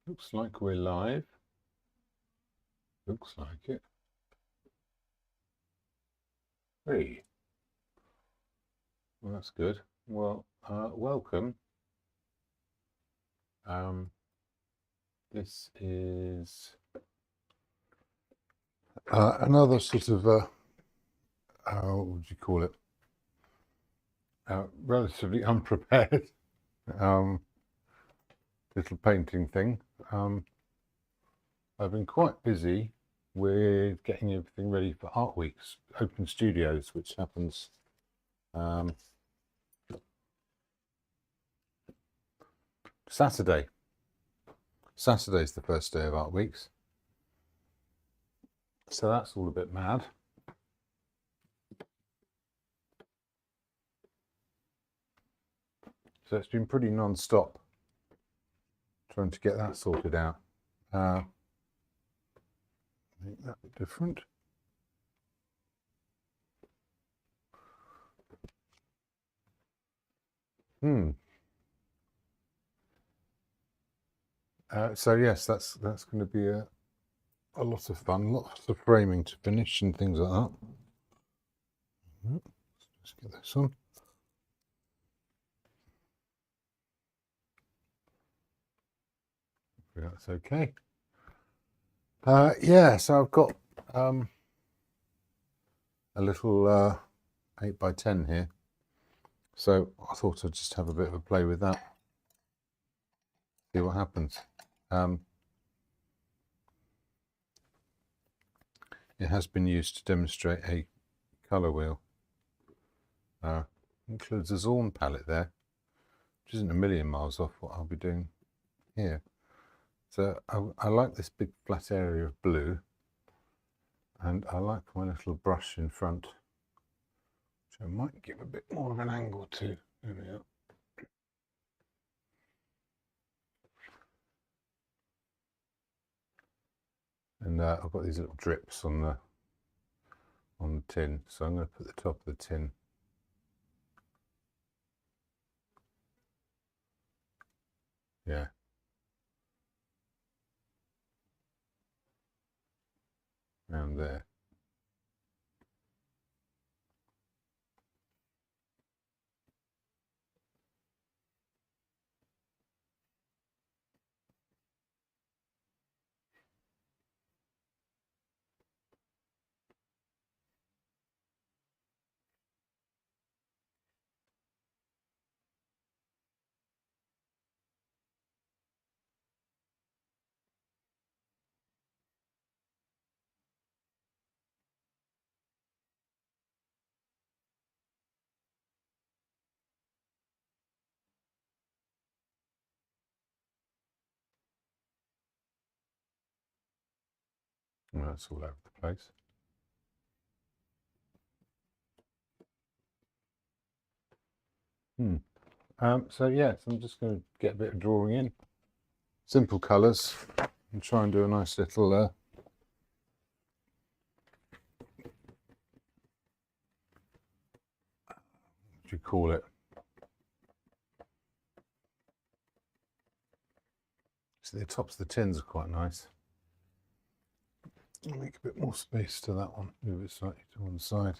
Looks like we're live. Looks like it. Hey, well, that's good. Well, welcome. This is another sort of, what would you call it? Relatively unprepared little painting thing. I've been quite busy with getting everything ready for Art Week's Open Studios, which happens Saturday. Saturday's the first day of Art Week's. So that's all a bit mad. So it's been pretty non-stop trying to get that sorted out. Make that different. So yes, that's going to be a lot of fun, lots of framing to finish and things like that. Let's get this on. That's okay. Yeah, so I've got a little 8x10 here. So I thought I'd just have a bit of a play with that. See what happens. It has been used to demonstrate a colour wheel. Includes a Zorn palette there, which isn't a million miles off what I'll be doing here. So I like this big flat area of blue, and I like my little brush in front, which I might give a bit more of an angle to. There we are. And I've got these little drips on the tin, so I'm going to put the top of the tin around there. Well, that's all over the place. So yes, I'm just going to get a bit of drawing in. Simple colours and try and do a nice little, what do you call it? So the tops of the tins are quite nice. I'll make a bit more space to that one, move it slightly to one side.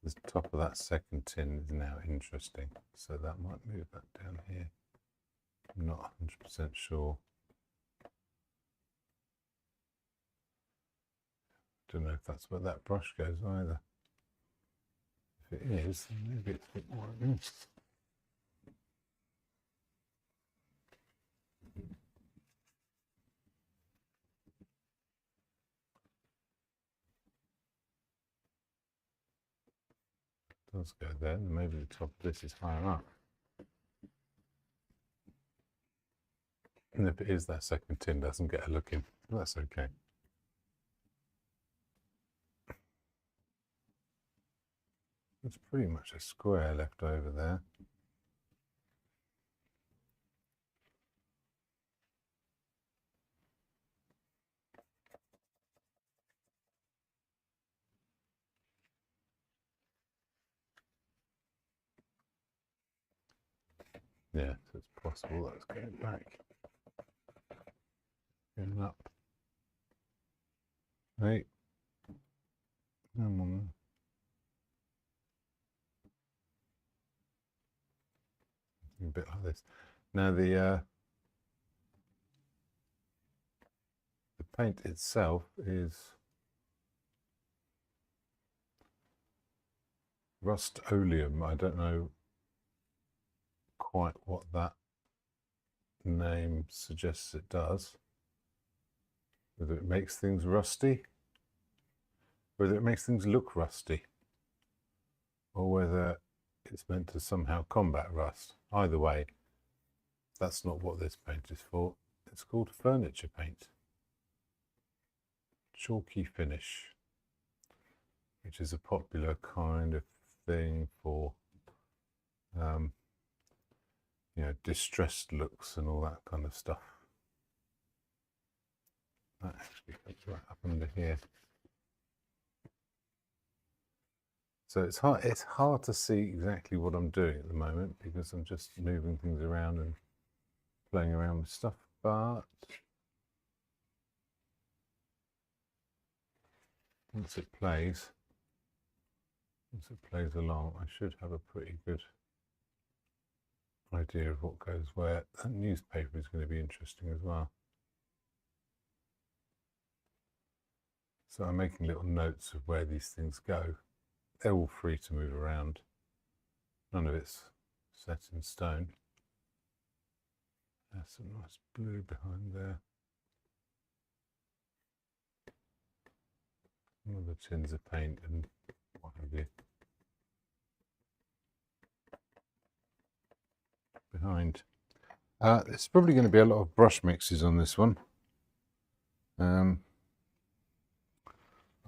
The top of that second tin is now interesting, so that might move that down here. I'm not 100% sure. Don't know if that's where that brush goes either. If it is, then maybe it's a bit more like this. It does go there, and maybe the top of this is higher up. And if it is, that second tin doesn't get a look in. That's okay. There's pretty much a square left over there. Yeah, so it's possible that's going back. Going up. Hey. Come on. A bit like this. Now the paint itself is Rust-Oleum. I don't know quite what that name suggests it does. Whether it makes things rusty, whether it makes things look rusty, or whether it's meant to somehow combat rust. Either way, that's not what this paint is for. It's called furniture paint. Chalky finish, which is a popular kind of thing for you know, distressed looks and all that kind of stuff. That actually comes right up under here. So it's hard to see exactly what I'm doing at the moment because I'm just moving things around and playing around with stuff, but once it plays along, I should have a pretty good idea of what goes where. That newspaper is going to be interesting as well. So I'm making little notes of where these things go. They're all free to move around. None of it's set in stone. There's some nice blue behind there. Other tins of paint and what have you. Behind. There's probably going to be a lot of brush mixes on this one. I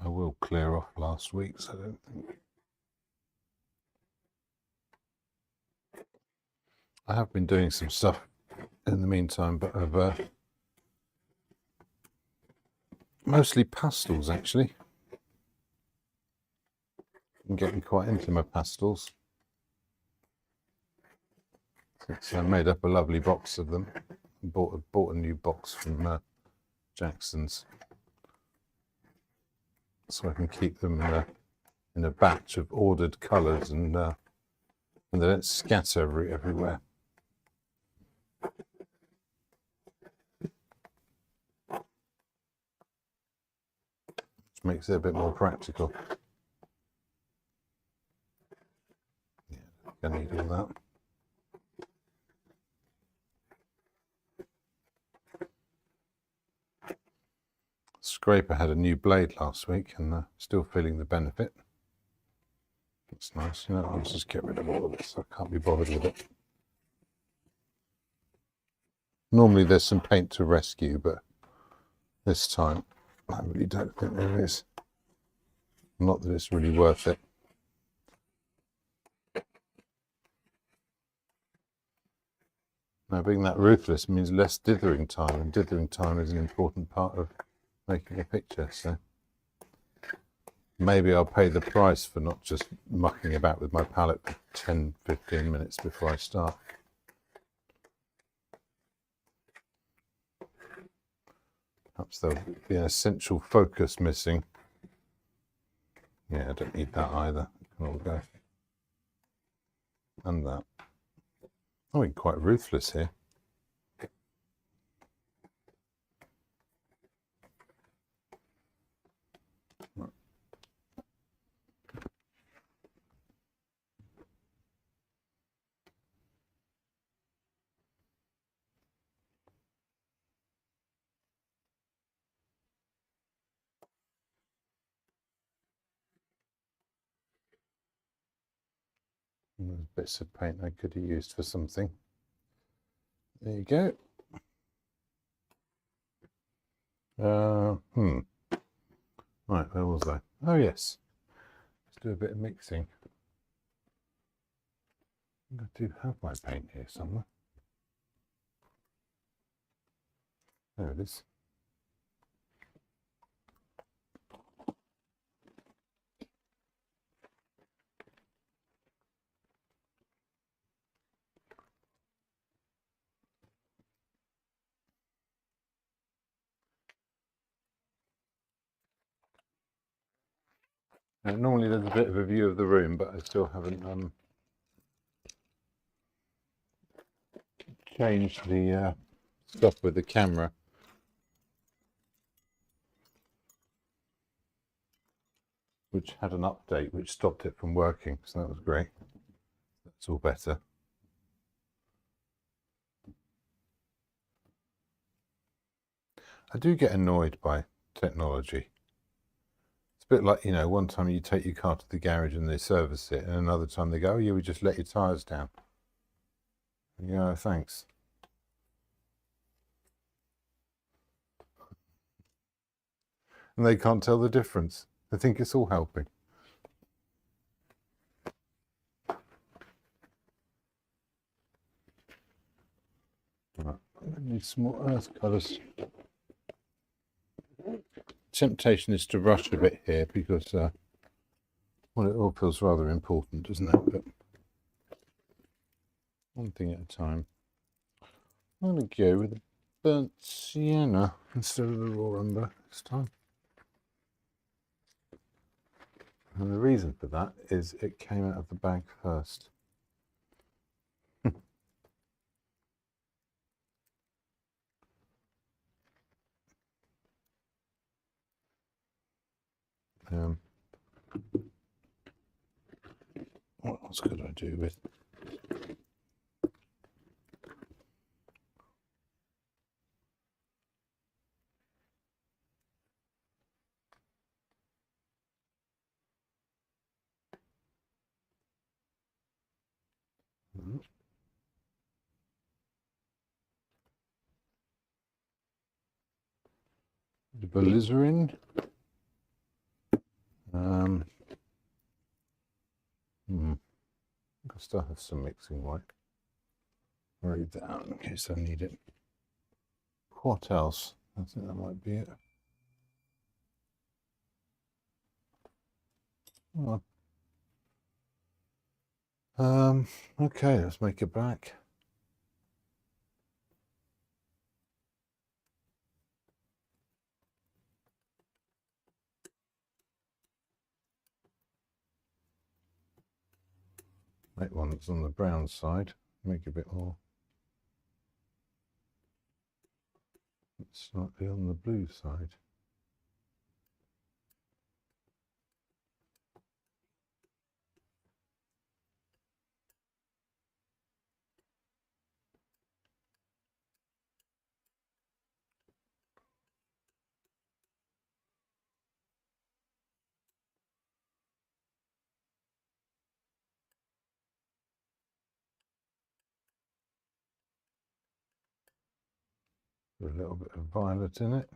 will clear off last week's, I don't think. I have been doing some stuff in the meantime, but I've mostly pastels actually. I'm getting quite into my pastels. So I made up a lovely box of them. Bought a new box from Jackson's, so I can keep them in a batch of ordered colours and they don't scatter everywhere. Which makes it a bit more practical. Yeah, I need all that. Scraper had a new blade last week and still feeling the benefit. That's nice. You know, I'll just get rid of all of this. I can't be bothered with it. Normally there's some paint to rescue, but this time I really don't think there is. Not that it's really worth it. Now, being that ruthless means less dithering time, and dithering time is an important part of making a picture, so maybe I'll pay the price for not just mucking about with my palette for 10-15 minutes before I start. Perhaps there'll be an essential focus missing. Yeah, I don't need that either. It can all go. And that. I'm being quite ruthless here. And there's bits of paint I could have used for something. There you go. Right, where was I? Oh yes. Let's do a bit of mixing. I do have my paint here somewhere. There it is. Normally there's a bit of a view of the room, but I still haven't changed the stuff with the camera. Which had an update which stopped it from working, so that was great. That's all better. I do get annoyed by technology. It's a bit like, you know, one time you take your car to the garage and they service it, and another time they go, oh yeah, we just let your tyres down. Yeah, thanks. And they can't tell the difference. They think it's all helping. Right, I need some more earth colours. Temptation is to rush a bit here because, well, it all feels rather important, doesn't it? But one thing at a time. I'm going to go with a burnt sienna instead of the raw umber this time. And the reason for that is it came out of the bag first. What else could I do with? The alizarin. I still have some mixing white. Write that out in case I need it. What else? I think that might be it. Oh. Okay, let's make it black. Make one that's on the brown side. Make a bit more. Slightly on the blue side. With a little bit of violet in it.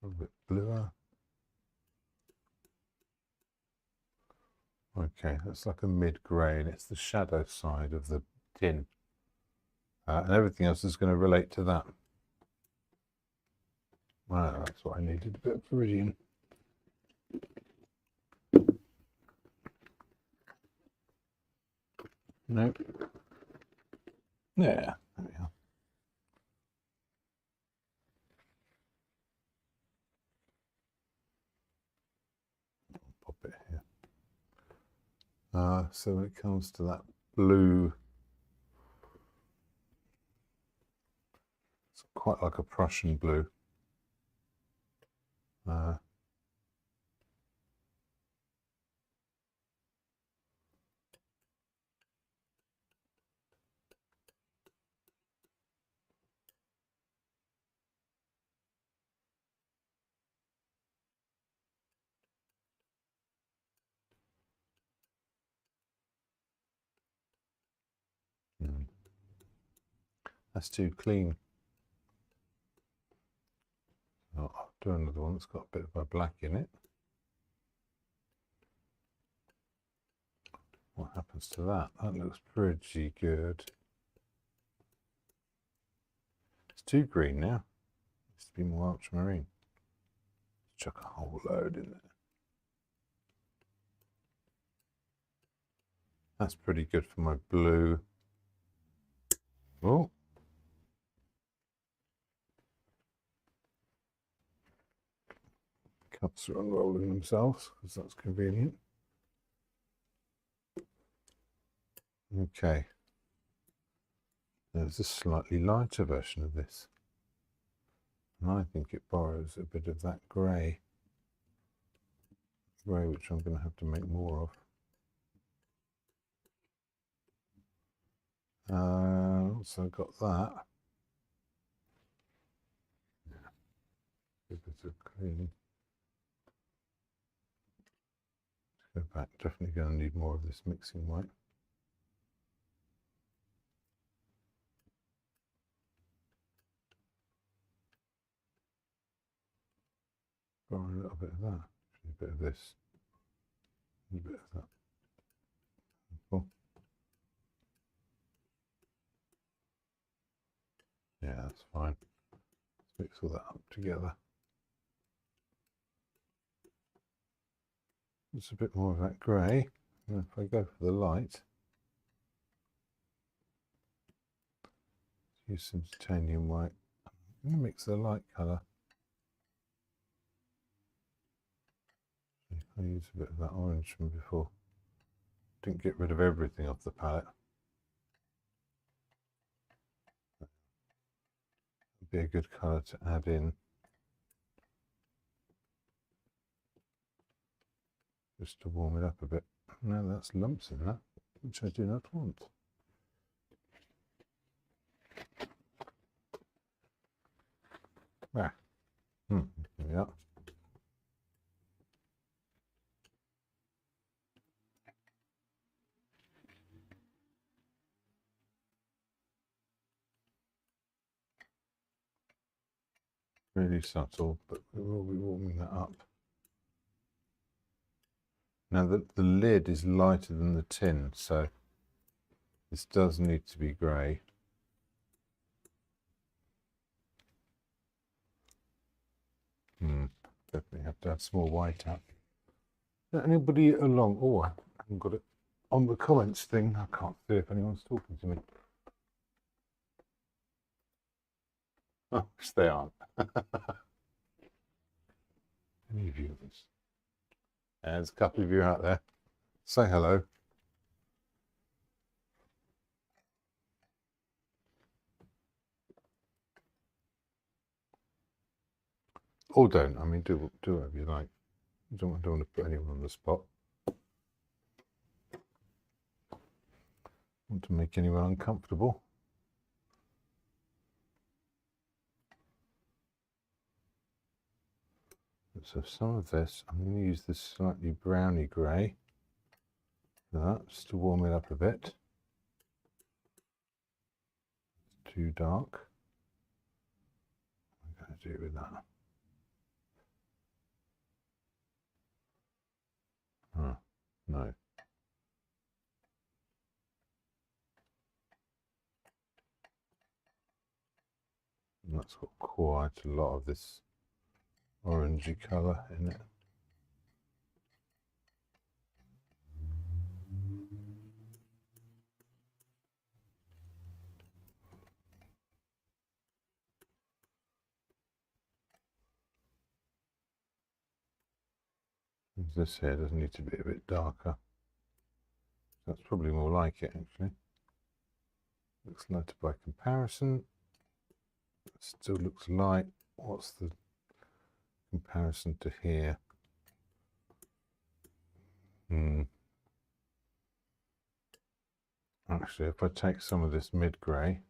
A little bit bluer. Okay, that's like a mid-grey, and it's the shadow side of the tin. And everything else is going to relate to that. Wow, that's what I needed, a bit of viridian. Nope. Yeah, there we are. Pop it here. So when it comes to that blue, it's quite like a Prussian blue. That's too clean. Oh, I'll do another one that's got a bit of a black in it. What happens to that? That looks pretty good. It's too green now. It needs to be more ultramarine. Chuck a whole load in there. That's pretty good for my blue. Oh. cups are unrolling themselves because that's convenient. Okay, there's a slightly lighter version of this, and I think it borrows a bit of that grey, which I'm going to have to make more of. Also got that. Yeah, a bit of cleaning. Let's go back. Definitely going to need more of this mixing white. Borrow a little bit of that. A bit of this. A bit of that. Cool. Yeah, that's fine. Let's mix all that up together. It's a bit more of that grey. And if I go for the light, use some titanium white. I'm going to mix the light colour. I use a bit of that orange from before. Didn't get rid of everything off the palette. Would be a good colour to add in. Just to warm it up a bit. No, that's lumps in that, which I do not want. Ah. Yeah. Really subtle, but we will be warming that up. Now the lid is lighter than the tin, so this does need to be grey. Definitely have to add some more white up. Is anybody along? Oh, I haven't got it on the comments thing. I can't see if anyone's talking to me. Oh, yes, they aren't. Any viewers? There's a couple of you out there. Say hello. Or don't. I mean, do whatever you like. I don't want to put anyone on the spot. Want to make anyone uncomfortable. So some of this, I'm going to use this slightly browny grey. Just to warm it up a bit. It's too dark. I'm going to do it with that. No. And that's got quite a lot of this orangey colour in it. This here does need to be a bit darker. That's probably more like it, actually. Looks lighter by comparison. It still looks light. What's the comparison to here? Actually, if I take some of this mid-grey,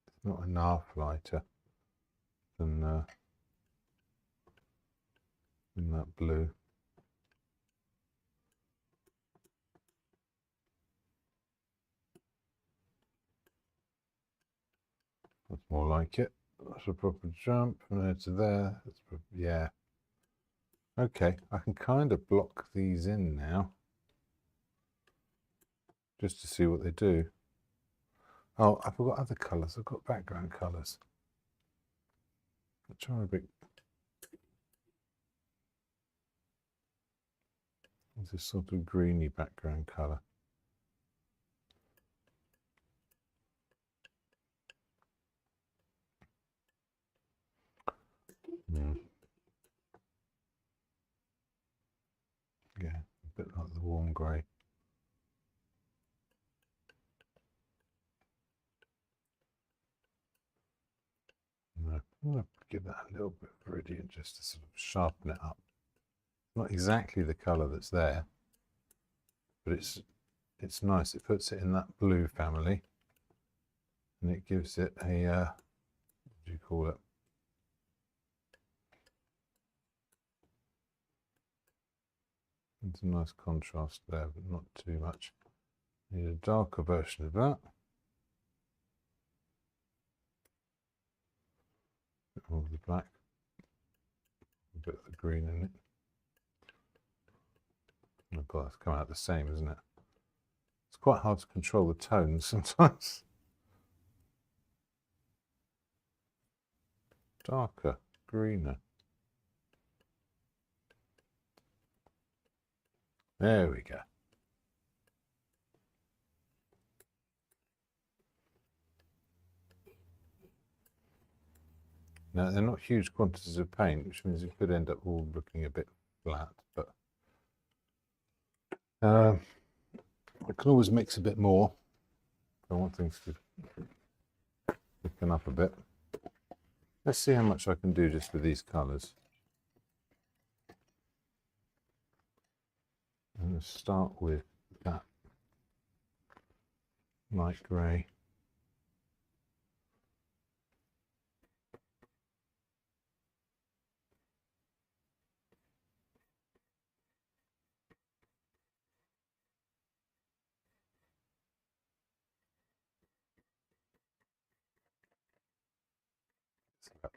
it's not enough lighter than in that blue. That's more like it. That's a proper jump from there to there. That's yeah. Okay, I can kind of block these in now, just to see what they do. Oh, I forgot other colours. I've got background colours. I'll try a bit. It's this sort of greeny background colour. grey. I'm going to give that a little bit of gradient just to sort of sharpen it up. Not exactly the colour that's there, but it's nice. It puts it in that blue family, and it gives it a what do you call it? It's a nice contrast there, but not too much. Need a darker version of that. All the black, a bit of the green in it. Oh God, it's coming out the same, isn't it? It's quite hard to control the tones sometimes. Darker, greener. There we go. Now, they're not huge quantities of paint, which means it could end up all looking a bit flat, but I can always mix a bit more. I want things to thicken up a bit. Let's see how much I can do just with these colours. I'm going to start with that light grey.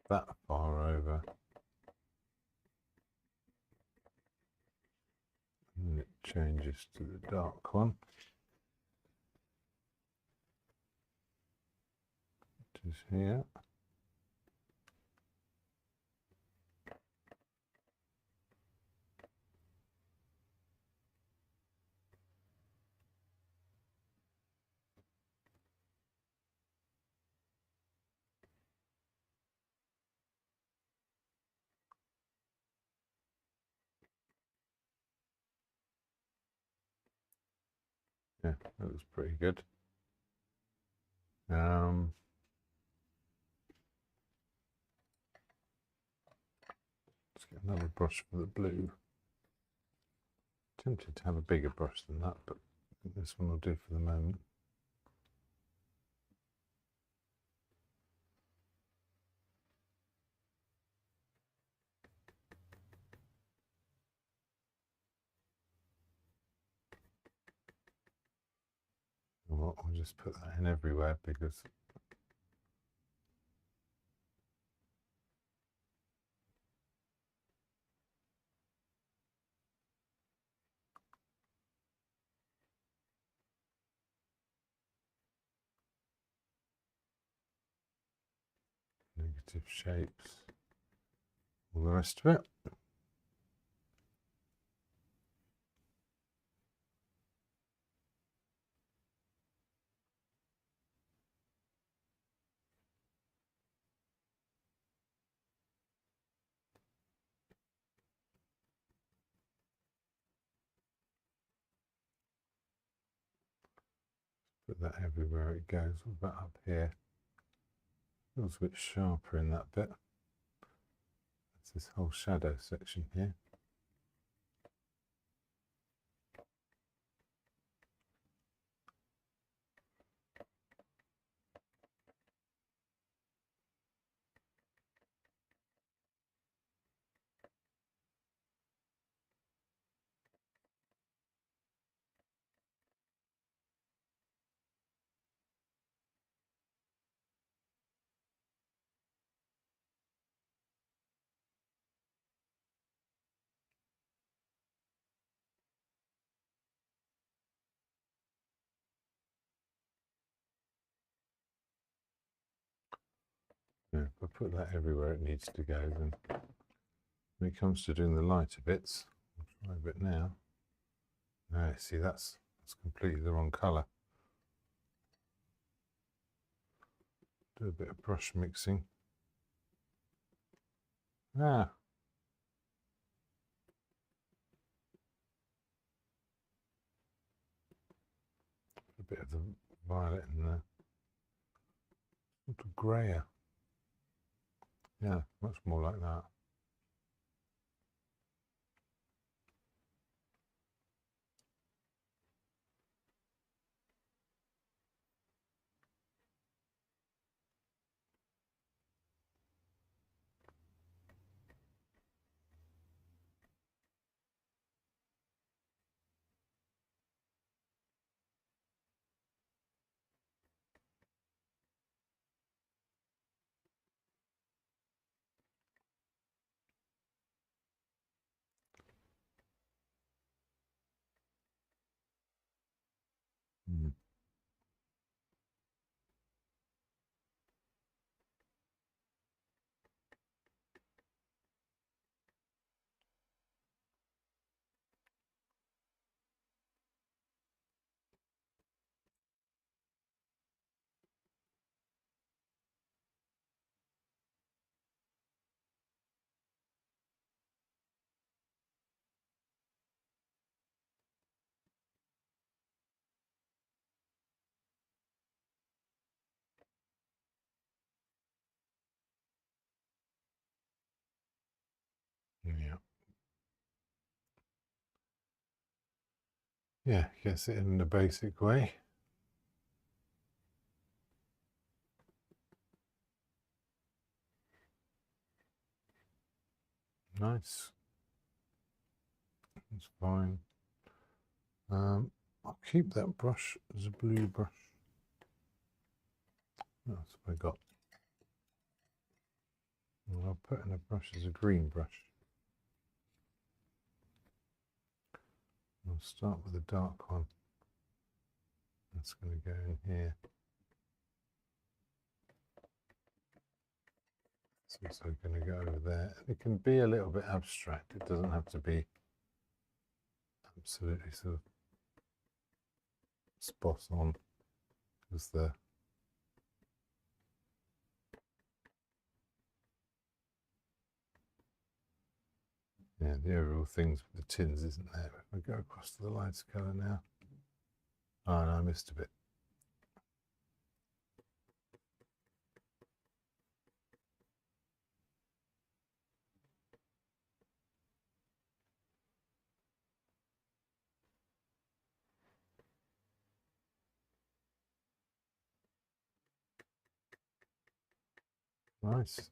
That far over, and it changes to the dark one, which is here. Yeah, that looks pretty good. Let's get another brush for the blue. Tempted to have a bigger brush than that, but I think this one will do for the moment. Well, I'll just put that in everywhere because negative shapes, all the rest of it. Put that everywhere it goes. What about up here? Feels a bit sharper in that bit. That's this whole shadow section here. Yeah, if I put that everywhere it needs to go, then when it comes to doing the lighter bits, I'll try a bit now. No, see, that's completely the wrong colour. Do a bit of brush mixing. Ah. bit of the violet in there. A little grayer. Yeah, much more like that. Mm. Yeah. Yeah, gets it in the basic way. Nice. That's fine. I'll keep that brush as a blue brush. What else have I got? And I'll put in a brush as a green brush. I'll start with a dark one. That's going to go in here. It's also going to go over there. It can be a little bit abstract. It doesn't have to be absolutely sort of spot on, because the overall things with the tins isn't there. If I go across to the lighter colour now. Oh no, I missed a bit. Nice.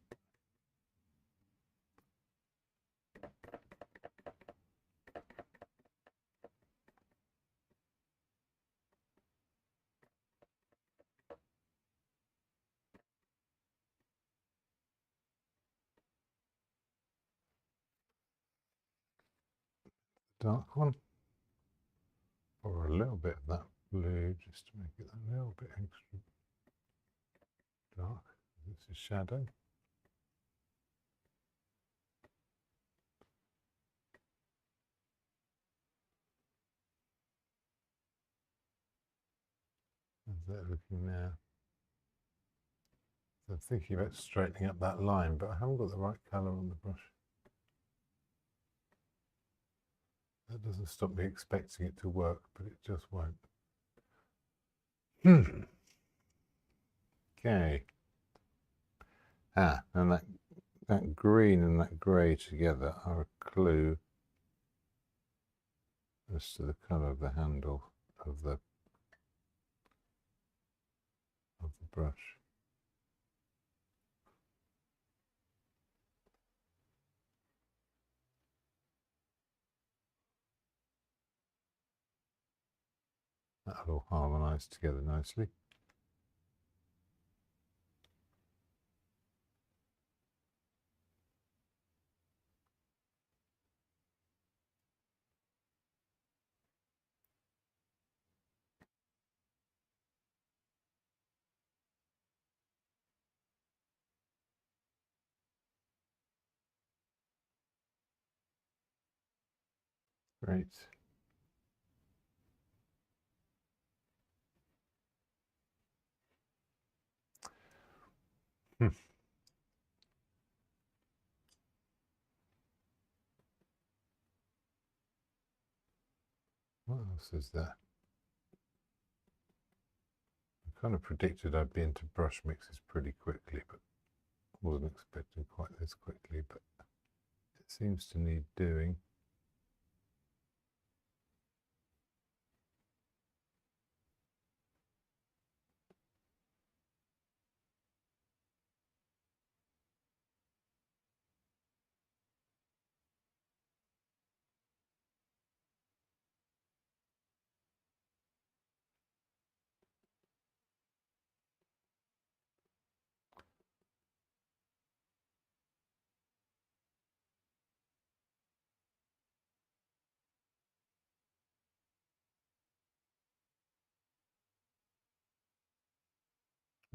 Dark one. Or a little bit of that blue just to make it a little bit extra dark. This is shadow. How's that looking now? So I'm thinking about straightening up that line, but I haven't got the right colour on the brush. That doesn't stop me expecting it to work, but it just won't. Okay. And that green and that grey together are a clue as to the colour of the handle of the brush. That'll all harmonise together nicely. Great. What else is there? kind of predicted I'd be into brush mixes pretty quickly, but wasn't expecting quite this quickly, but it seems to need doing.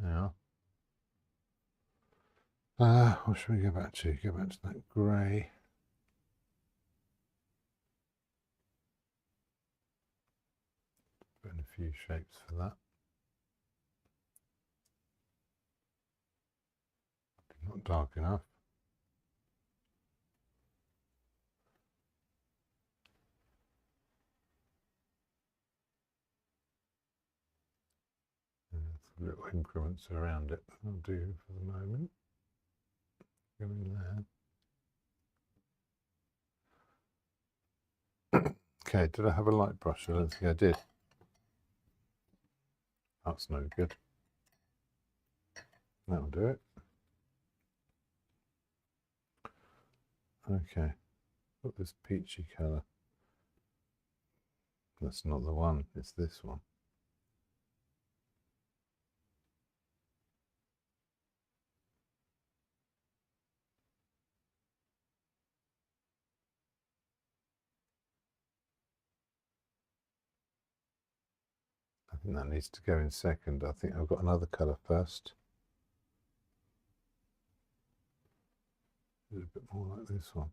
Yeah. What should we go back to? Go back to that grey. Put in a few shapes for that. Not dark enough. Little increments around it. I'll do for the moment. Go in there. Okay, did I have a light brush? I don't think I did. That's no good. That'll do it. Okay, got this peachy colour. That's not the one, it's this one. I think that needs to go in second. I think I've got another colour first. A bit more like this one.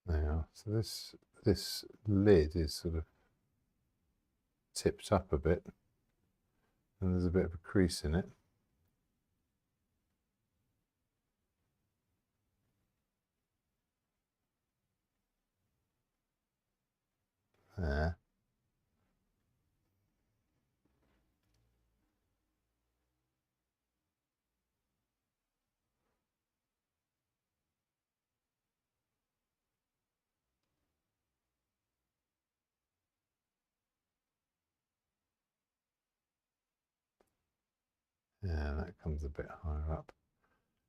Now, so this lid is sort of tipped up a bit, and there's a bit of a crease in it. There. Yeah, that comes a bit higher up.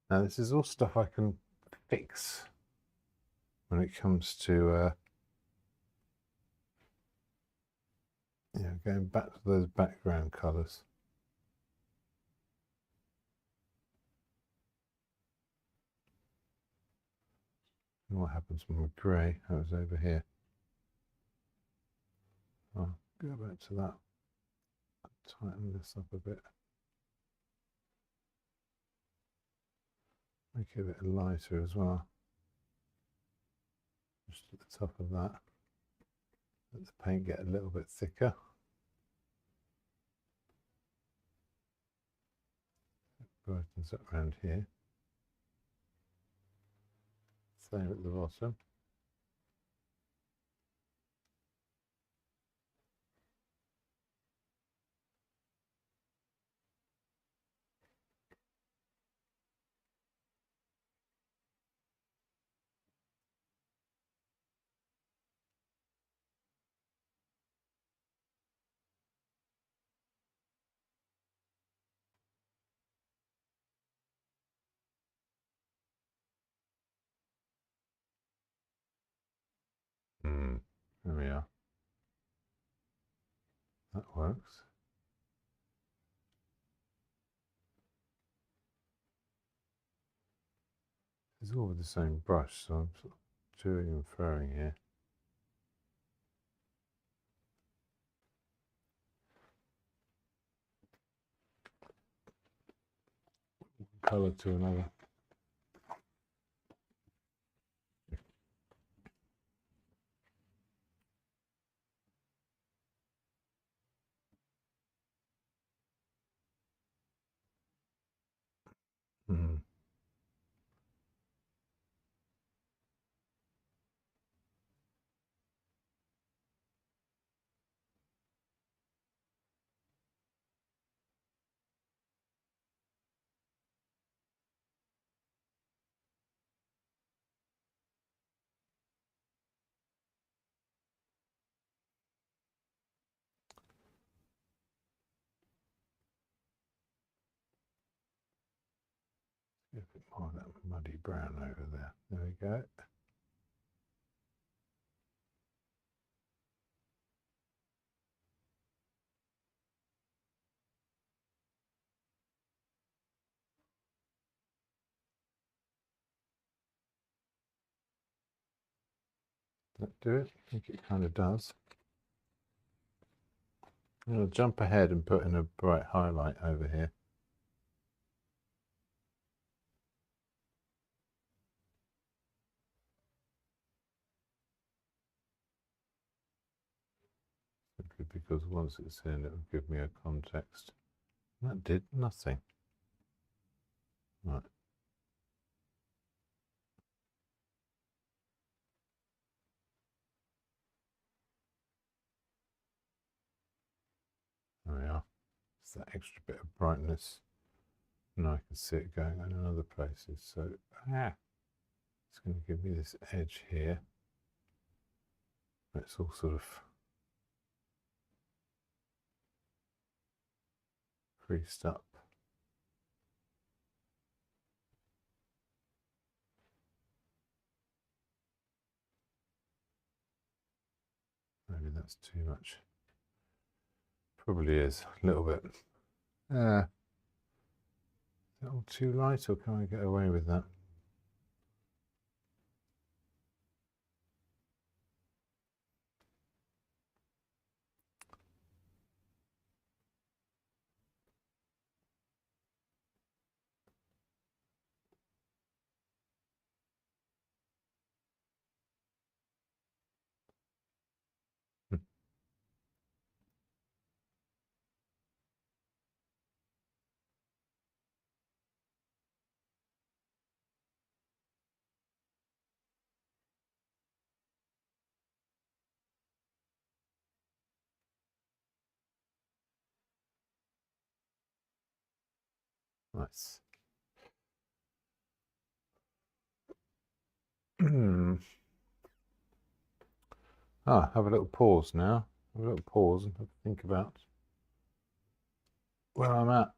Now this is all stuff I can fix when it comes to going back to those background colours. And what happens when we're grey? That was over here. I'll go back to that. Tighten this up a bit. Make it a bit lighter as well. Just at the top of that. Let the paint get a little bit thicker. It brightens up around here. Same at the bottom. There we are. That works. It's all with the same brush, so I'm sort of toing and throwing here. Colour to another. Hmm. A bit more of that muddy brown over there. There we go. Does that do it? I think it kind of does. I'm going to jump ahead and put in a bright highlight over here. Simply because once it's in, it will give me a context. That did nothing. Right. There we are. It's that extra bit of brightness. And I can see it going on in other places. So, it's going to give me this edge here. It's all sort of creased up. Maybe that's too much. Probably is, a little bit. Is that all too light, or can I get away with that? Nice. Have a little pause now. Have a little pause and have to think about where I'm at.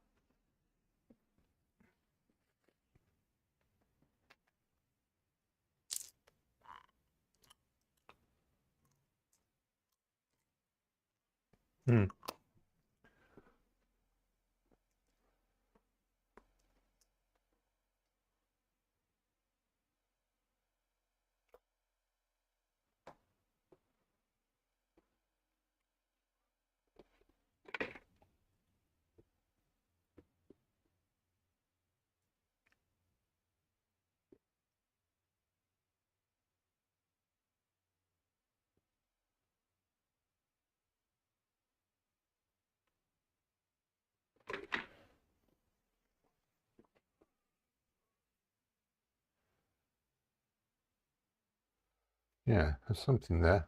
Yeah, there's something there.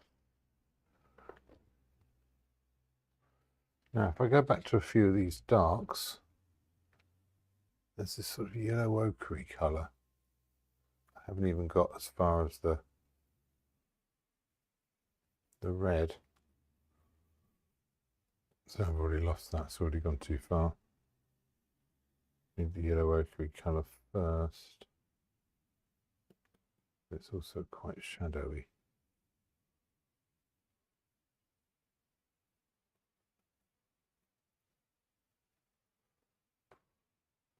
Now, if I go back to a few of these darks, there's this sort of yellow ochre colour. I haven't even got as far as the red. So I've already lost that, it's already gone too far. Need the yellow ochre colour first. It's also quite shadowy.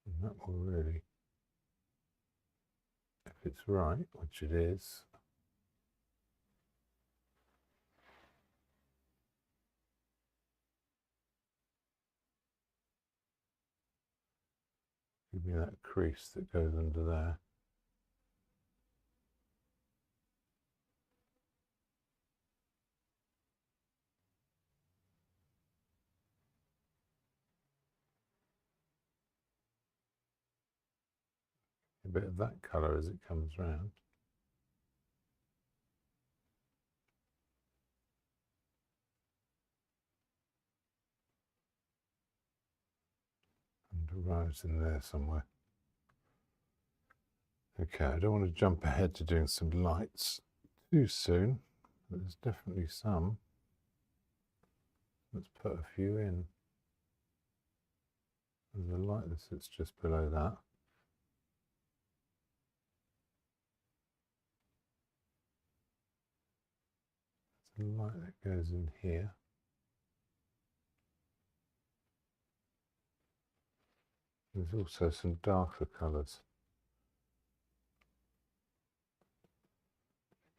And that will really, if it's right, which it is, give me that crease that goes under there. bit of that colour as it comes round. And right in there somewhere. Okay, I don't want to jump ahead to doing some lights too soon, but there's definitely some. Let's put a few in. There's a light that sits just below that. There's a light that goes in here. There's also some darker colours.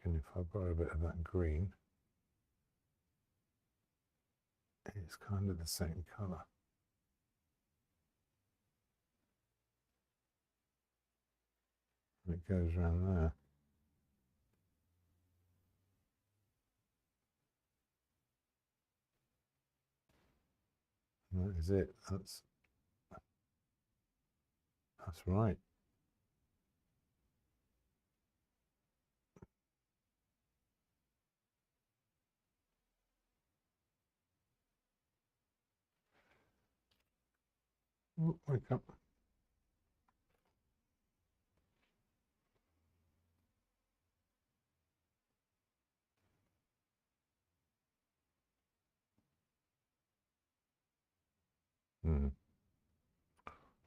And if I borrow a bit of that green, it's kind of the same colour. And it goes around there. And that is it. That's right. Oh, wake up.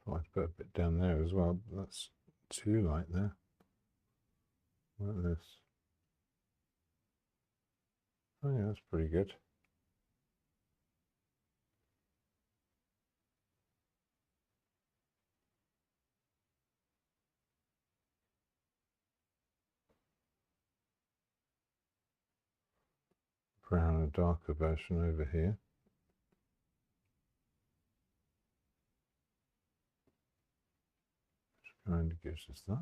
Thought I'd put a bit down there as well, but that's too light there. Like this. Oh yeah, that's pretty good. Brown and darker version over here. Which kind of gives us that.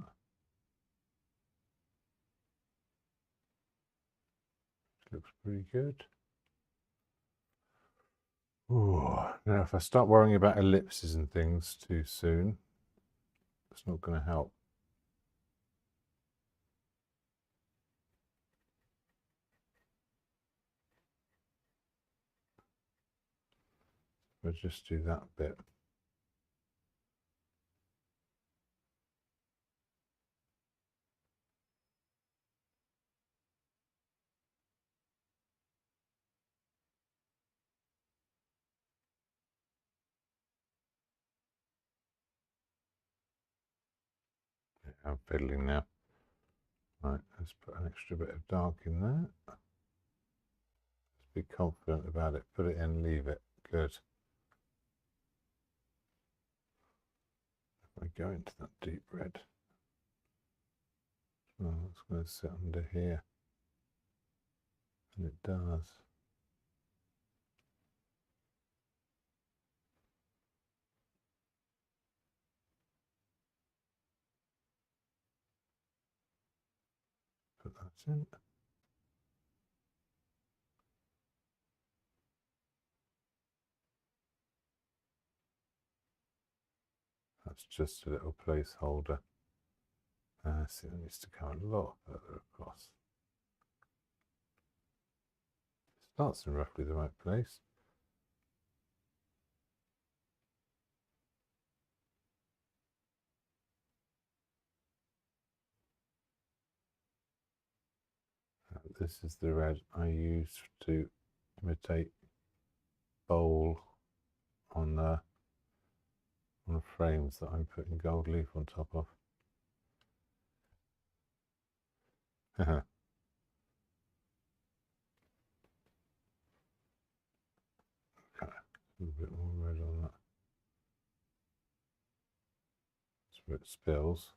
Which looks pretty good. Ooh. Now if I start worrying about ellipses and things too soon, it's not going to help. We'll just do that bit. I'm fiddling now. Right, let's put an extra bit of dark in there. Just be confident about it. Put it in, leave it. Good. If I go into that deep red, well, it's going to sit under here. And it does. Put that in. That's just a little placeholder. See, it needs to come a lot further across. It starts in roughly the right place. This is the red I use to imitate bowl on the frames that I'm putting gold leaf on top of. Okay, a little bit more red on that. So it spills.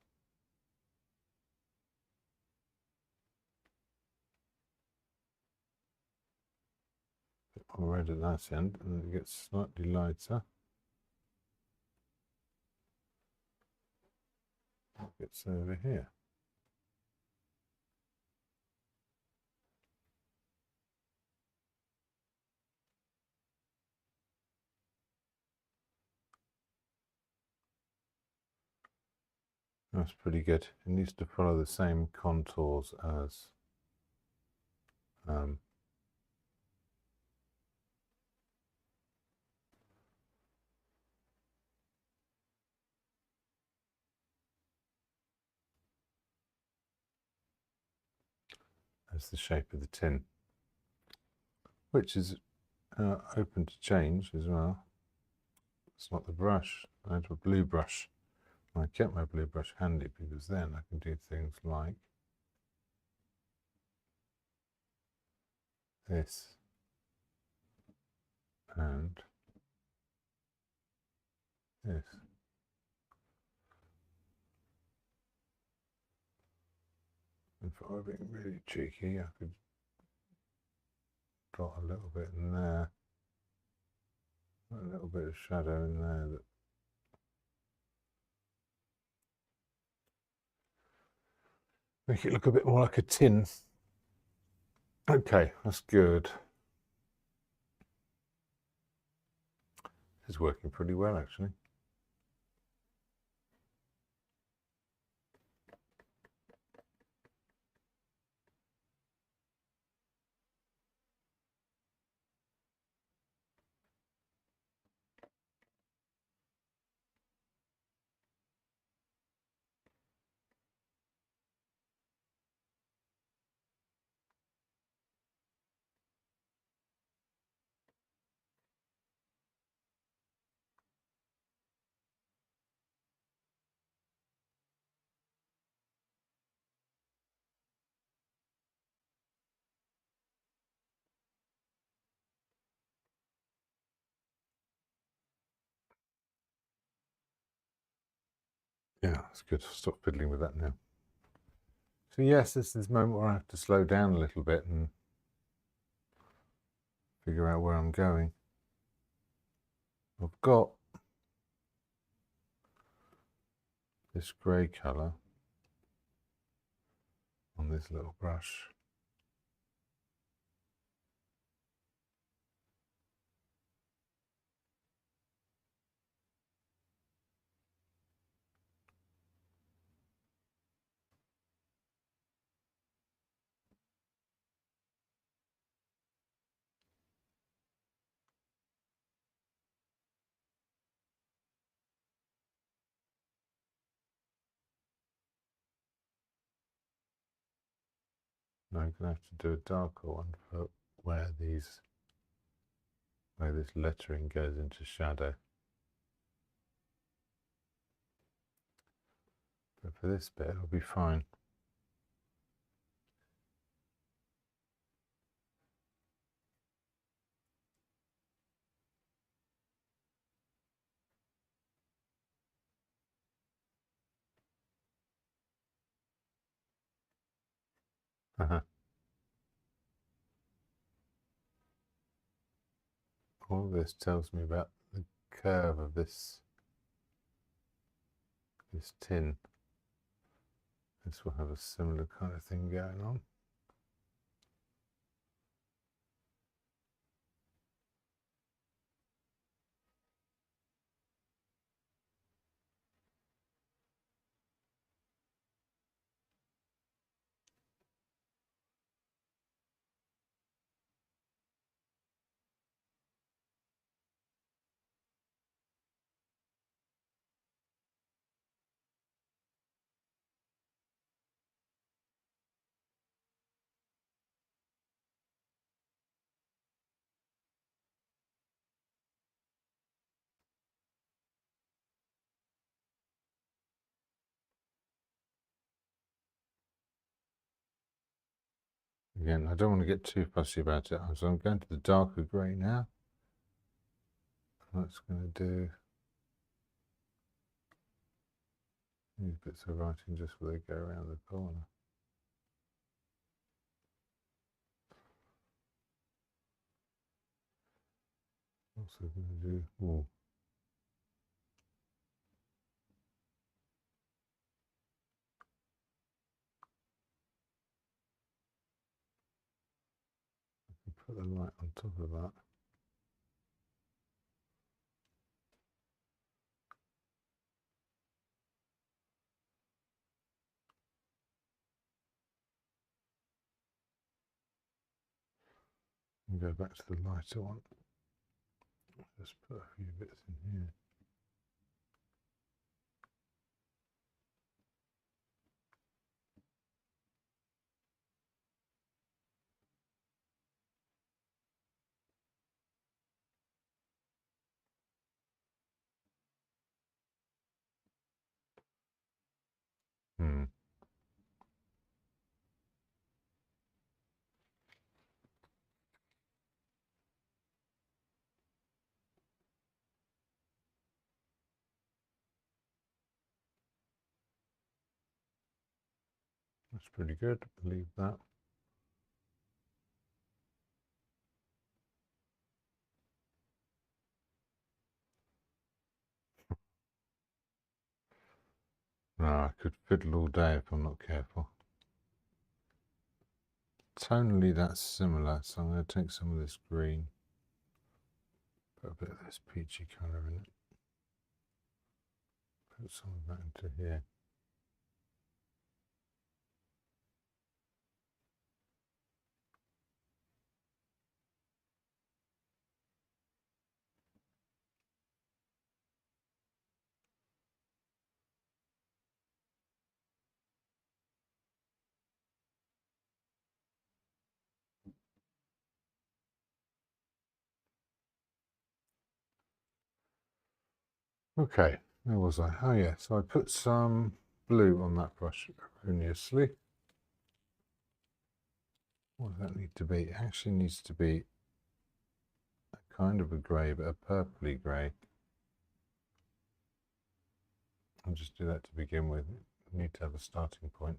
A bit more red at that end, and then it gets slightly lighter. It gets over here. That's pretty good. It needs to follow the same contours as the shape of the tin, which is open to change as well. It's not the brush. I had a blue brush. I kept my blue brush handy because then I can do things like this and this. If I were being really cheeky, I could dot a little bit in there, a little bit of shadow in there that make it look a bit more like a tin. Okay, that's good. It's working pretty well, actually. Yeah, that's good. Stop fiddling with that now. So yes, this is this moment where I have to slow down a little bit and figure out where I'm going. I've got this grey colour on this little brush. Now I'm going to have to do a darker one for where this lettering goes into shadow. But for this bit, it'll be fine. All this tells me about the curve of this tin. This will have a similar kind of thing going on. Again, I don't want to get too fussy about it, so I'm going to the darker grey now. That's going to do these bits of writing just where they go around the corner. Also going to do, put the light on top of that. And go back to the lighter one. Just put a few bits in here. That's pretty good, leave that. No, I could fiddle all day if I'm not careful. Tonally that's similar, so I'm going to take some of this green, put a bit of this peachy colour in it, put some of that into here. Okay, where was I? Oh yeah, so I put some blue on that brush erroneously. What does that need to be? It actually needs to be a kind of a grey, but a purpley grey. I'll just do that to begin with. You need to have a starting point.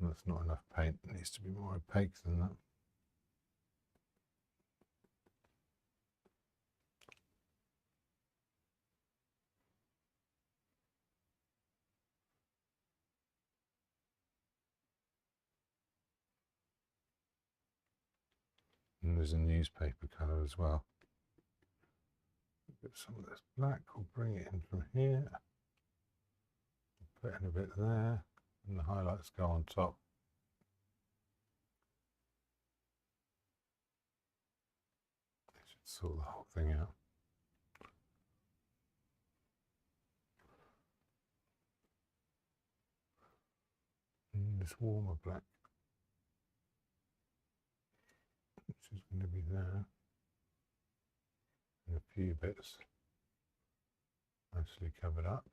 And that's not enough paint. It needs to be more opaque than that. And there's a newspaper colour as well. Get some of this black, we'll bring it in from here. Put in a bit there, and the highlights go on top. It should sort the whole thing out. And this warmer black, which is going to be there. And a few bits nicely covered up.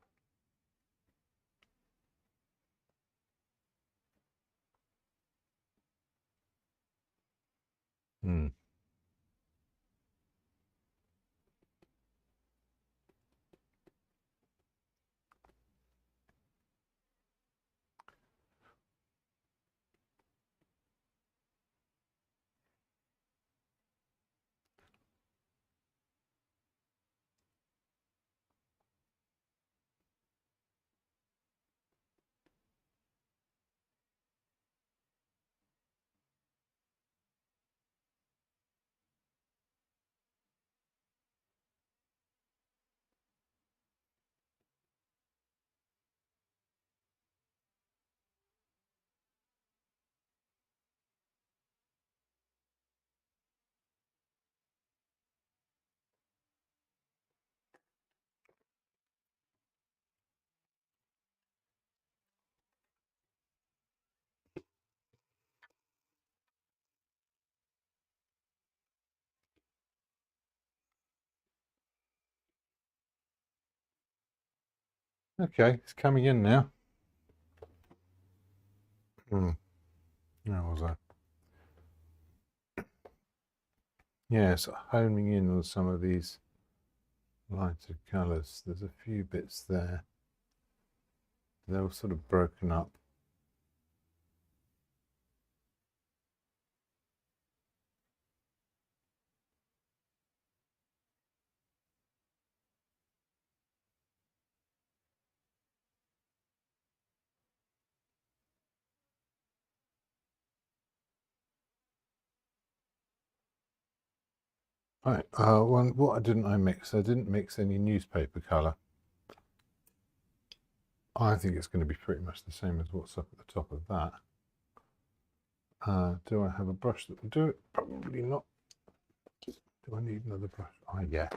Okay, it's coming in now. Where was I? Yeah, it's homing in on some of these lighter colours. There's a few bits there. They're all sort of broken up. Right, what didn't I mix? I didn't mix any newspaper colour. I think it's going to be pretty much the same as what's up at the top of that. Do I have a brush that will do it? Probably not. Do I need another brush? Oh, yeah.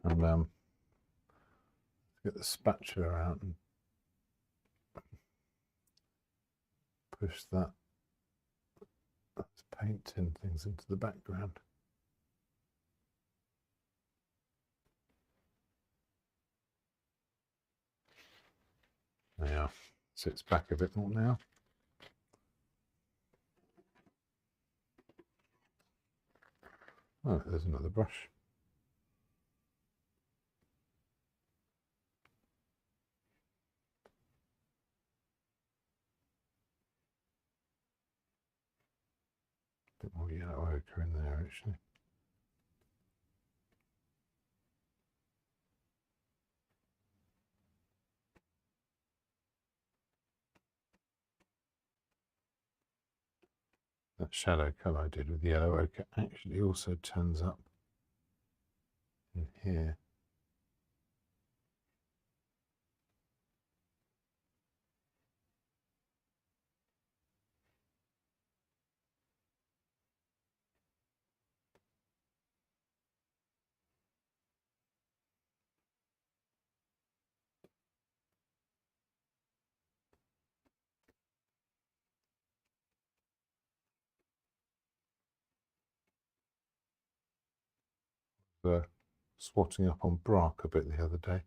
And get the spatula out and push that. That's painting things into the background. There, sits back a bit more now. Oh, there's another brush. A bit more yellow ochre in there, actually. That shadow colour I did with the yellow ochre actually also turns up in here. Swatting up on Brock a bit the other day.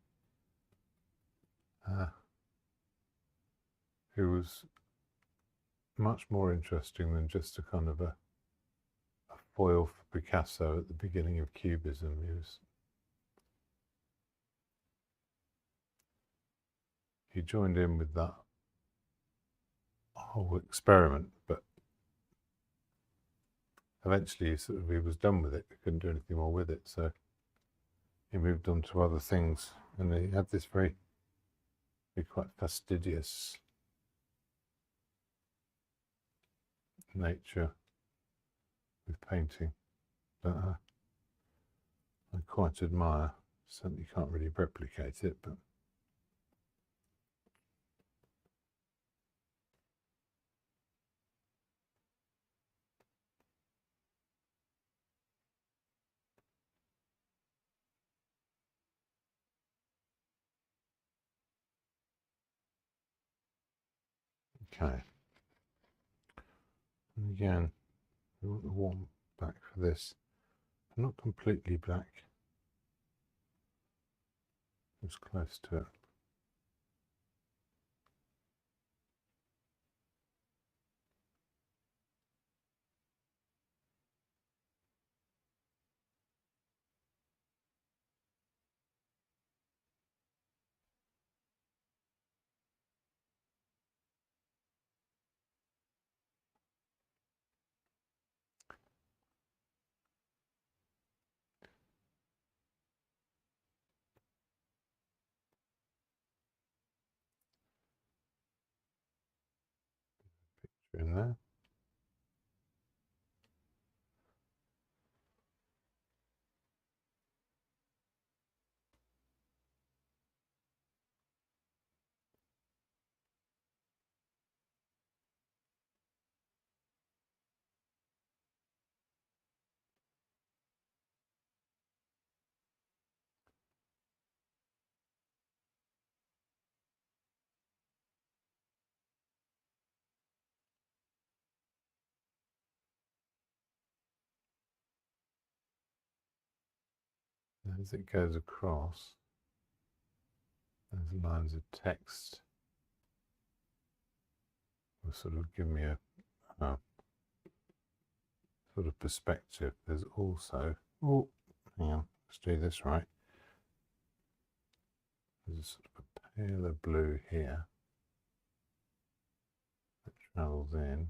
Who was much more interesting than just a kind of a foil for Picasso at the beginning of Cubism. He joined in with that whole experiment, but eventually he was done with it. He couldn't do anything more with it, so he moved on to other things. And he had this very quite fastidious nature with painting that I quite admire. Certainly can't really replicate it, but okay. And again, we want the warm back for this. Not completely black. Just close to it. In there. As it goes across, those lines of text will sort of give me a sort of perspective. There's also, oh, hang on, let's do this right. There's a sort of a paler blue here that travels in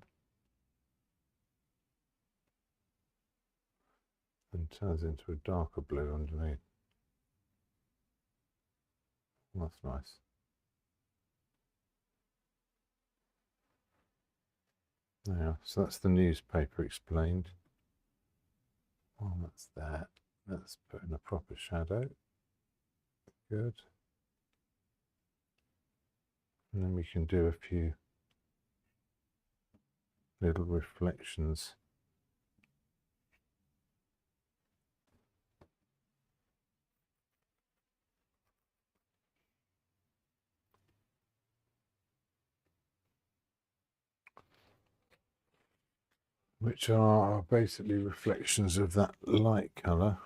and turns into a darker blue underneath. That's nice. Yeah, so that's the newspaper explained. Oh, that's that. Let's put in a proper shadow. Good. And then we can do a few little reflections. Which are basically reflections of that light colour,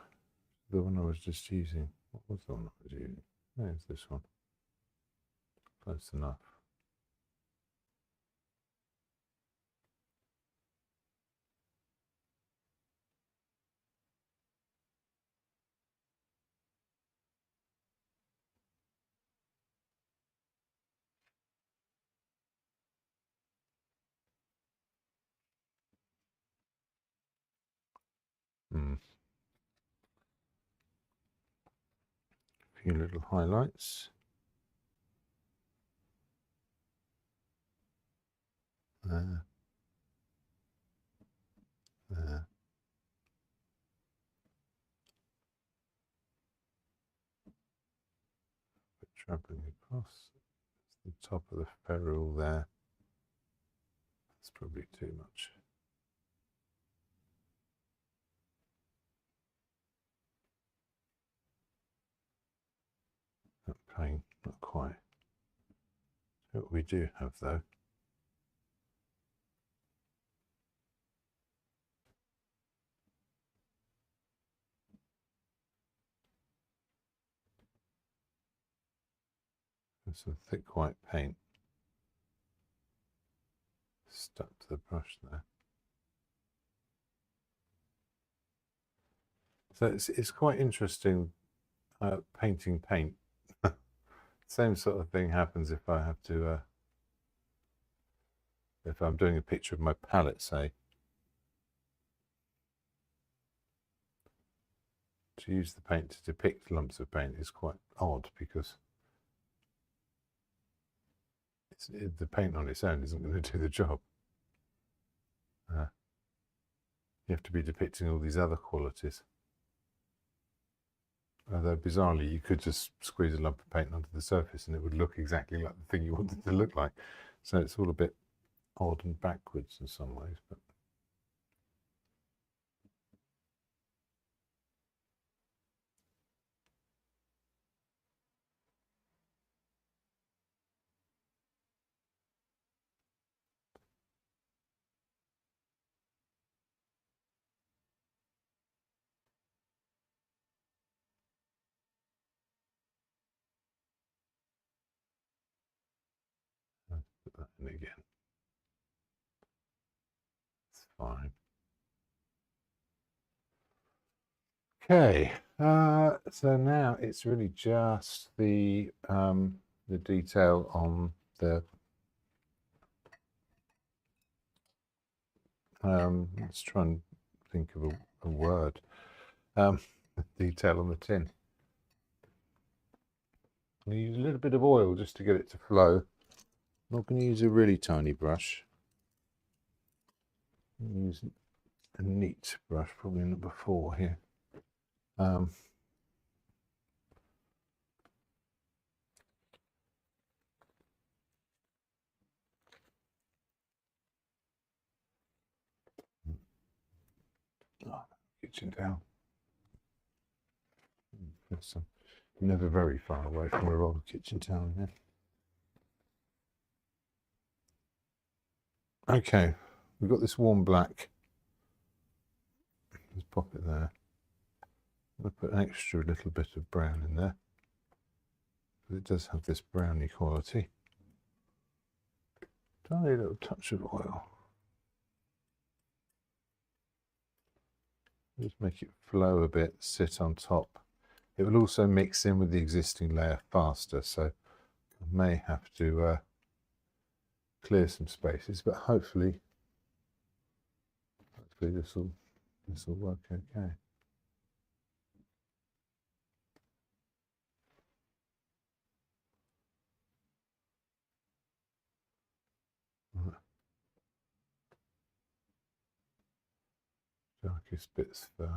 the one I was just using. What was the one I was using? There's this one. Close enough. A few little highlights. There. There. Travelling across. It's the top of the ferrule there. That's probably too much. That paint, not quite. So what we do have though is some thick white paint stuck to the brush there. So it's quite interesting painting paint. Same sort of thing happens if I have to, if I'm doing a picture of my palette, say. To use the paint to depict lumps of paint is quite odd because the paint on its own isn't going to do the job. You have to be depicting all these other qualities. Although bizarrely, you could just squeeze a lump of paint onto the surface and it would look exactly like the thing you wanted it to look like. So it's all a bit odd and backwards in some ways. But let's put that in again. It's fine. Okay, so now it's really just the detail on the let's try and think of a word. Detail on the tin. I'm going to use a little bit of oil just to get it to flow. I'm not going to use a really tiny brush. I'm going to use a neat brush, probably number 4 here. Kitchen towel. There's some, never very far away from a roll of kitchen towel here. Okay, we've got this warm black. Let's pop it there. I'm going to put an extra little bit of brown in there. But it does have this browny quality. Tiny little touch of oil. Just make it flow a bit, sit on top. It will also mix in with the existing layer faster, so I may have to clear some spaces, but hopefully this will work okay. Right. Darkest bits first.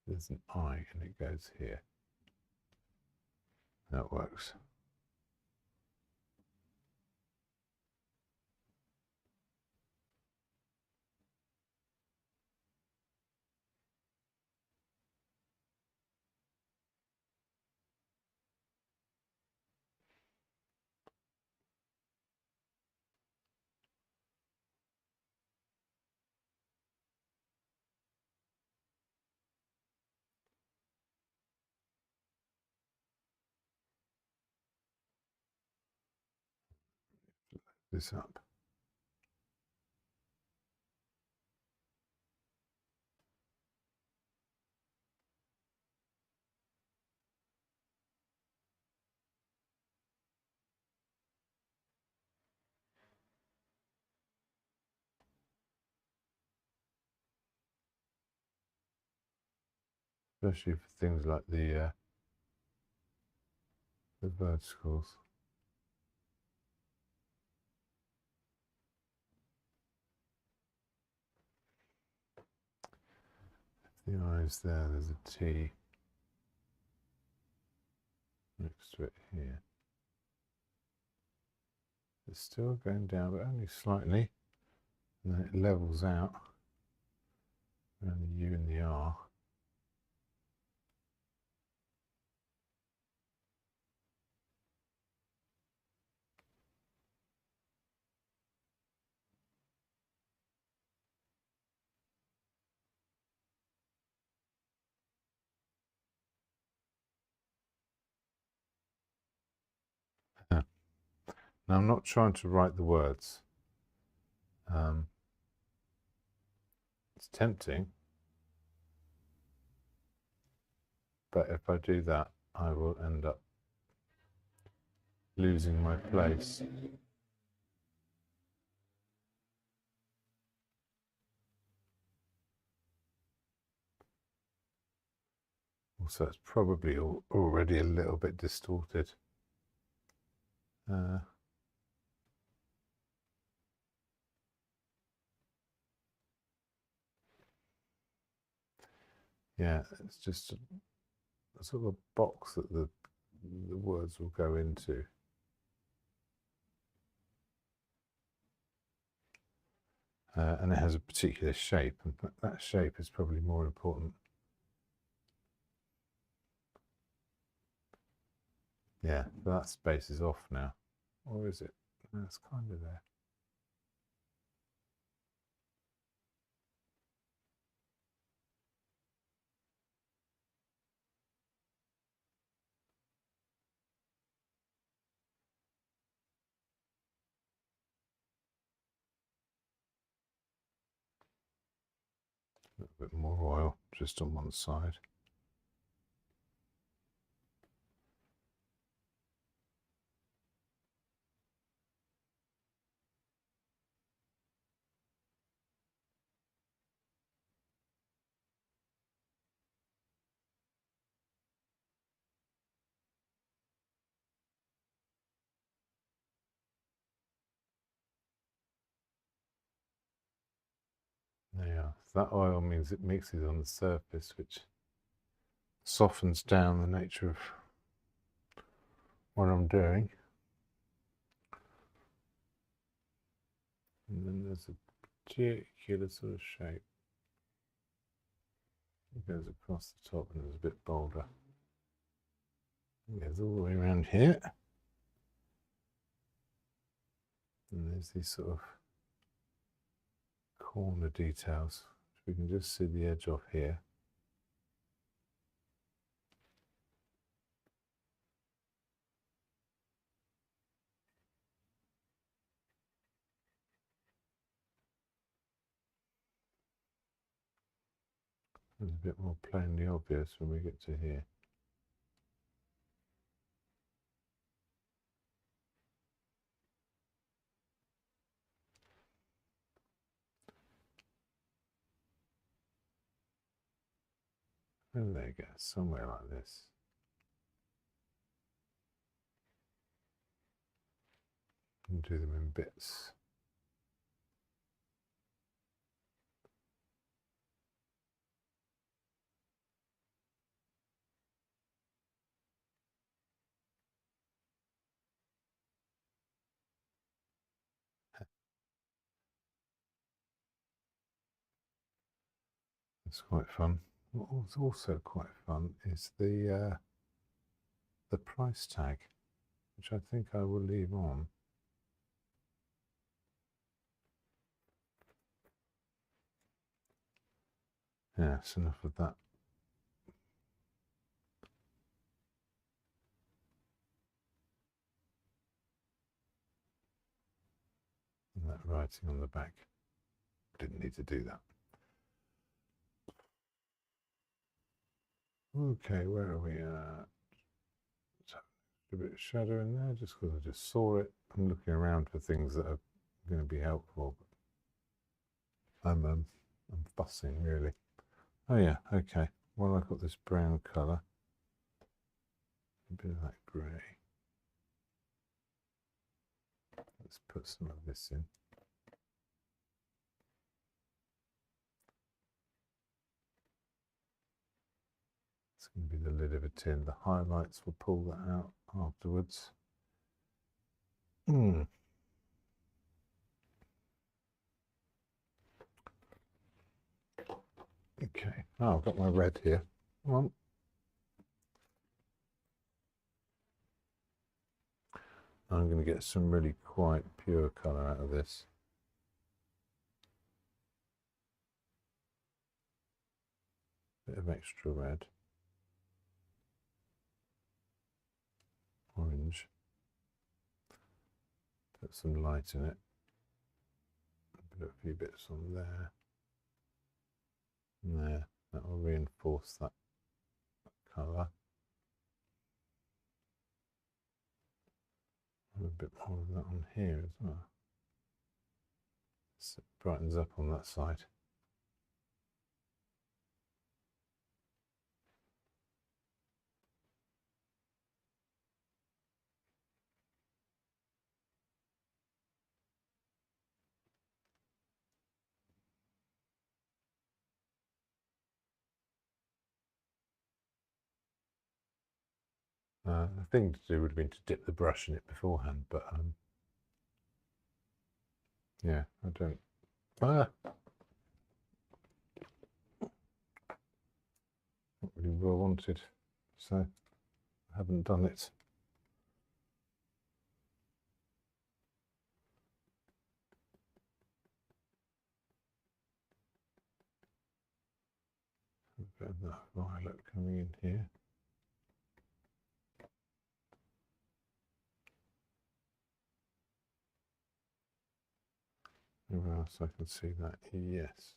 There's an eye and it goes here. That works. this up. Especially for things like the verticals. The eyes there, there's a T next to it here. It's still going down, but only slightly. And then it levels out around the U and the R. Now I'm not trying to write the words. It's tempting, but if I do that, I will end up losing my place. Also, it's probably already a little bit distorted. Yeah, it's just a sort of a box that the words will go into. And it has a particular shape, and that shape is probably more important. Yeah, that space is off now. Or is it? No, it's kind of there. A little bit more oil just on one side. There you are. So that oil means it mixes on the surface, which softens down the nature of what I'm doing. And then there's a particular sort of shape. It goes across the top and it's a bit bolder. It goes all the way around here. And there's these sort of corner details. We can just see the edge off here. It's a bit more plainly obvious when we get to here. And there you go, somewhere like this. And do them in bits. It's quite fun. What's also quite fun is the price tag, which I think I will leave on. Yes, enough of that. writing on the back. Didn't need to do that. Okay, where are we at? A bit of shadow in there just because I just saw it. I'm looking around for things that are going to be helpful. I'm fussing really. Oh yeah, okay. Well, I've got this brown colour, a bit of that grey. Let's put some of this in. It's going to be the lid of a tin. The highlights will pull that out afterwards. Okay, oh, I've got my red here. Come on. I'm going to get some really quite pure colour out of this. Bit of extra red. Orange. Put some light in it. Put a few bits on there. And there. That will reinforce that colour. A bit more of that on here as well. So it brightens up on that side. The thing to do would have been to dip the brush in it beforehand, but yeah, I don't. Not really what I wanted, so I haven't done it. A bit of that violet coming in here. Where else I can see that? Yes.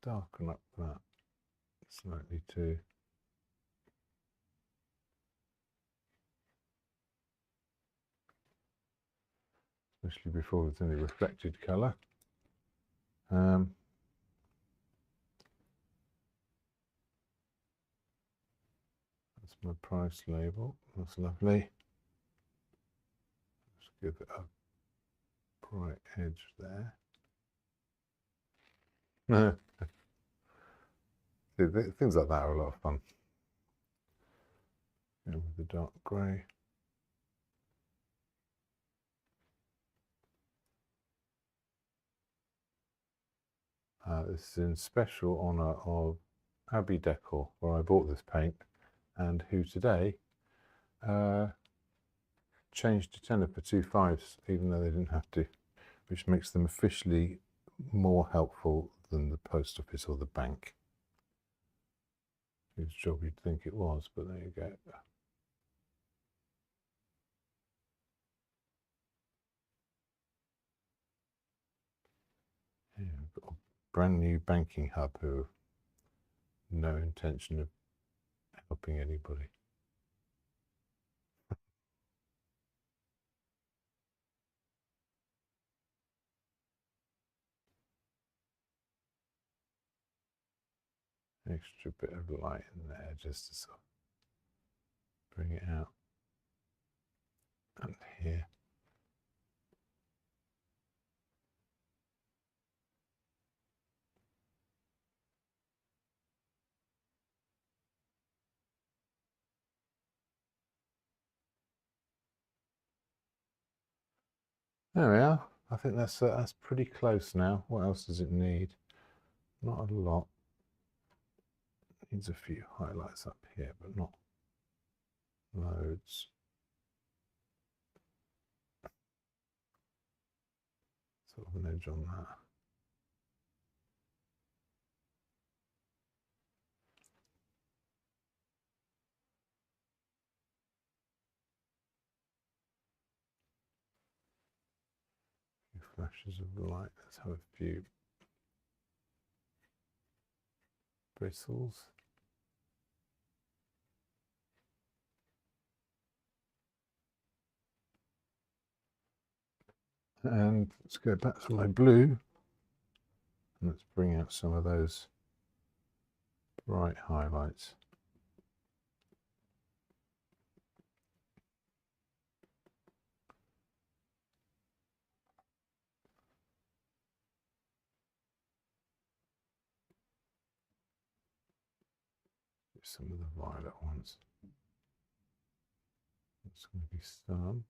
Darken up that slightly too. Especially before there's any reflected colour. That's my price label. That's lovely. Let's give it a bright edge there. Things like that are a lot of fun. Go with the dark grey. This is in special honour of Abbey Decor, where I bought this paint, and who today changed to tenner for 2 5s, even though they didn't have to, which makes them officially more helpful than the post office or the bank, whose job you'd think it was, but there you go. Yeah, we've got a brand new banking hub who have no intention of helping anybody. Extra bit of light in there just to sort of bring it out. And here. There we are. I think that's pretty close now. What else does it need? Not a lot. It needs a few highlights up here, but not loads. Sort of an edge on that. flashes of light. Let's have a few bristles. And let's go back to my blue. And let's bring out some of those bright highlights. Some of the violet ones. It's going to be some.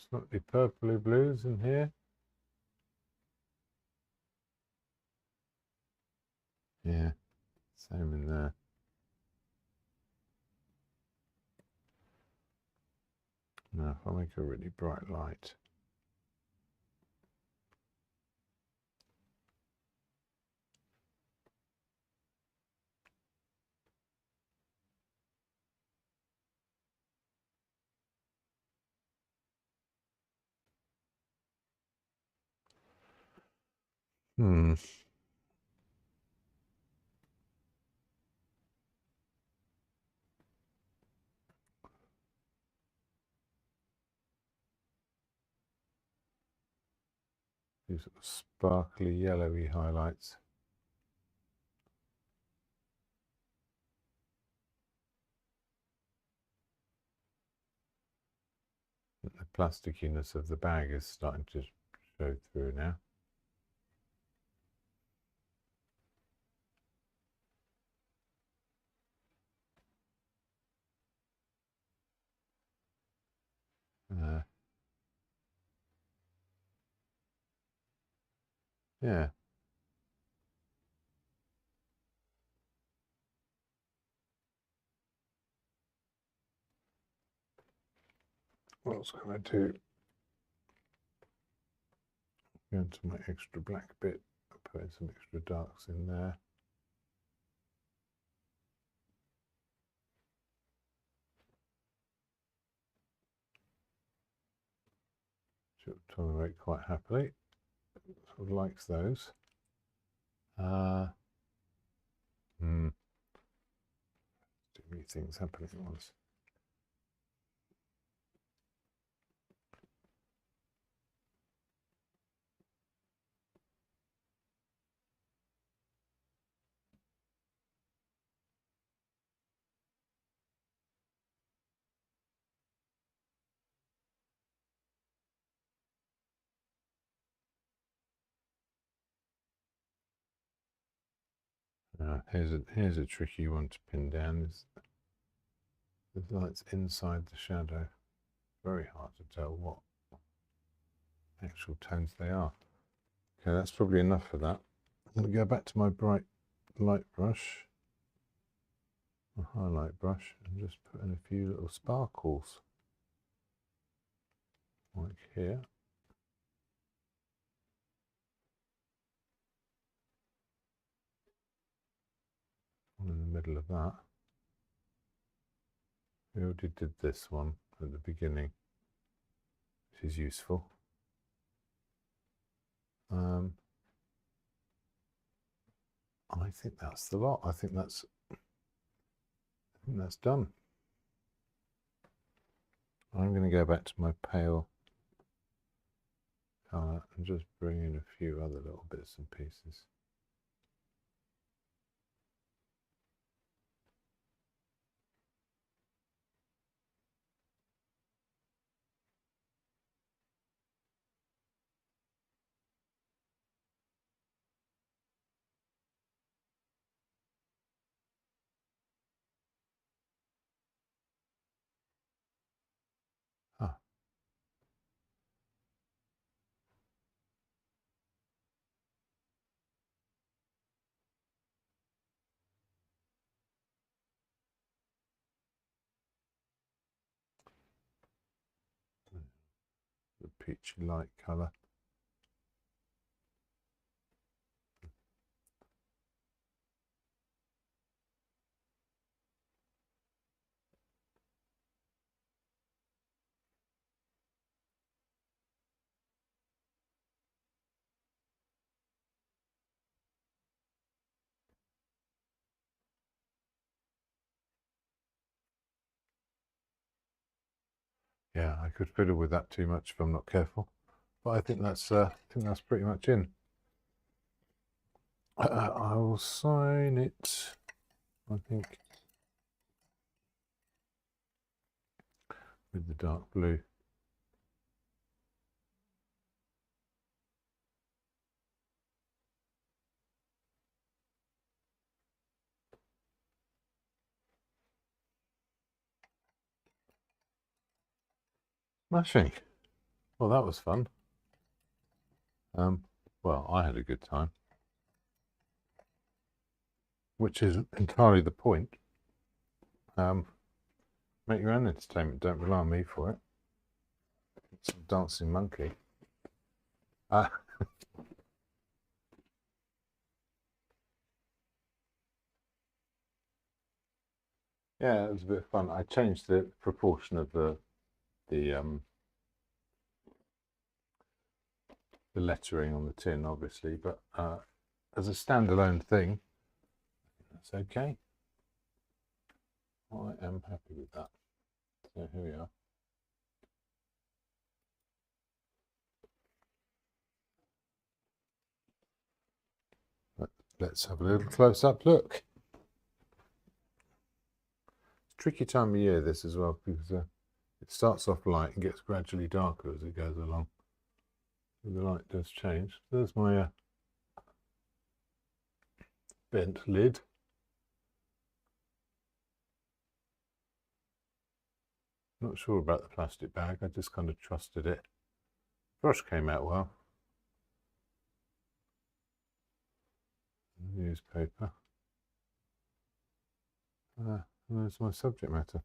Slightly purpley blues in here. Yeah, same in there. Now, if I make a really bright light, these sort of sparkly yellowy highlights. The plasticiness of the bag is starting to show through now. Yeah. What else can I do? Go into my extra black bit, put in some extra darks in there. She'll tolerate quite happily. Sort of likes those. Too many things happening at once. Here's a tricky one to pin down. The light's inside the shadow. Very hard to tell what actual tones they are. Okay, that's probably enough for that. I'm going to go back to my bright light brush, my highlight brush, and just put in a few little sparkles, like here. One in the middle of that. We already did this one at the beginning, which is useful. I think that's the lot. I think that's done. I'm going to go back to my pale colour and just bring in a few other little bits and pieces. Ah. The peachy light colour. Yeah, I could fiddle with that too much if I'm not careful, but I think that's pretty much in. I will sign it, I think, with the dark blue. Smashing. Well, that was fun. Well, I had a good time, which is entirely the point. Make your own entertainment. Don't rely on me for it. Some dancing monkey. Yeah, it was a bit of fun. I changed the proportion of the lettering on the tin, obviously, but as a standalone thing, that's okay. I am happy with that. So here we are. Let's have a little close-up look. Tricky time of year this as well, because it starts off light and gets gradually darker as it goes along. The light does change. There's my bent lid. Not sure about the plastic bag, I just kind of trusted it. Brush came out well. Newspaper. There's my subject matter.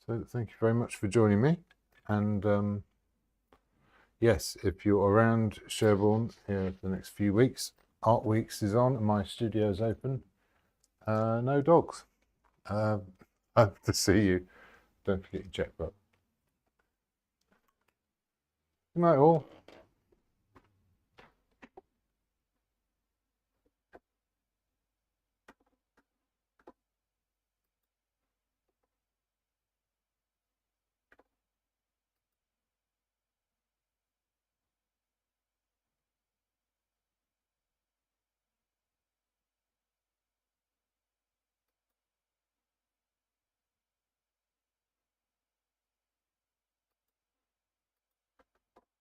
So thank you very much for joining me, and yes, if you're around Sherborne here for the next few weeks, Art Weeks is on and my studio's open. No dogs. Hope to see you. Don't forget your checkbook. Good night all.